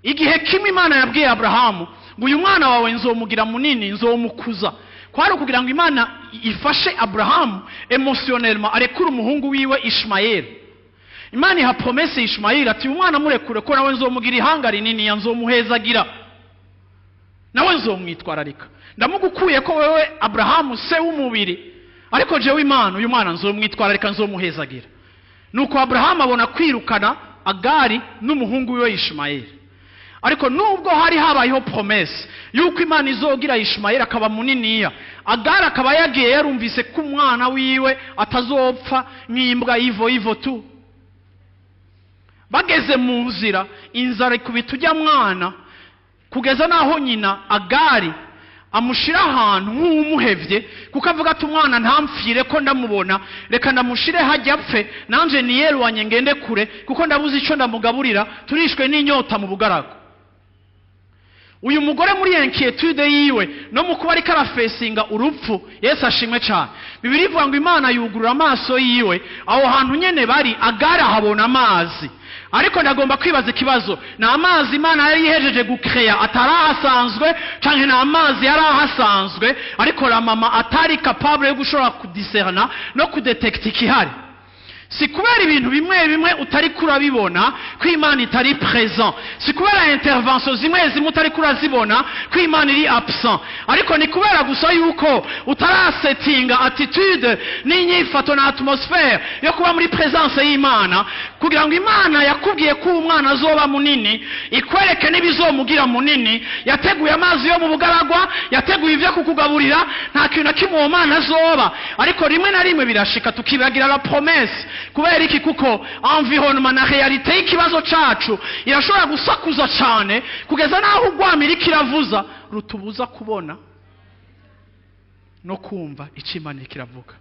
igihe kimwe Imana yabwiye Abrahamu ngo uyu mwana wawe nzomugira munini, nzomukuza, kwari kugira ngo Imana ifashe Abrahamu emotionnellement arekura umuhungu wiwe Ishmael. Imana iha promesse Ishmael ati umwana murekure ko nawe nzomugira ihanga rinini, nzomuhezagira, nawe nzomwitwararika. Ndamugukuye ko wewe Abrahamu se w'umubiri, ariko jewe Imana uyu mwana nzomwitwararika, nzomuhezagira. Nuko Abrahamu abona kwirukana Agari n'umuhungu wiwe Ishmael. Ariko nubwo hari habayeho promesse yuko Imana izogira Ishmael akaba muniniya, Agari akaba yagiye yarumvise ko umwana wiwe atazopfa nk'imbwa ivo tu. Bageze mu nzira, inzara ikubita ujya mwana kugeza naho nyina Agari amushira ahantu nk'umuhevye, kuko avuga ati umwana ntampfire ko ndamubona, reka ndamushire hajya apfe, nanje niyelwanye ngende kure kuko ndabuze ico ndamugaburira, turishwe n'inyota mu bugaragu. Uyu mugore muri inquiétude yiwe no mu kuba ariko arafesinga urupfu, Yesu ashimwe cyane. Bibiri ivuga ngo Imana yugurura amaso yiwe, aho hantu nyene bari Agari habona amazi. Ariko ndagomba kwibaza ikibazo, na amazi Imana yari yihejeje gukrea atarahasanzwe canke na amazi yari ahasanzwe ariko la mama atari capable yo gushobora kudiscerna no kudetecta ikihari? Si kubera ibintu bimwe bimwe utari kurabibona ko Imana itari présent, si kubera intervention zimwe zimwe utari kurazibona ko Imana iri absent, ariko ni kubera gusa yuko utarasettinga attitude n'inyifato na atmosphere yo kuba muri présence y'Imana, kugira ngo Imana yakubwiye ko umwana azoba munini ikwereke n'ibizomugira munini. Yateguye amazi yo mu bugaragwa, yateguye ivyo kukugaburira, nta kintu na kimwe uwo mwana azoba. Ariko rimwe na rimwe birashika tukibagira la promesse. Kubera iki? Kuko environnement na realite y'ikibazo cacu irashobora gusakuza cyane kugeza naho ugwamira kiravuza rutubuza kubona no kumva icyo Imana kiravuga.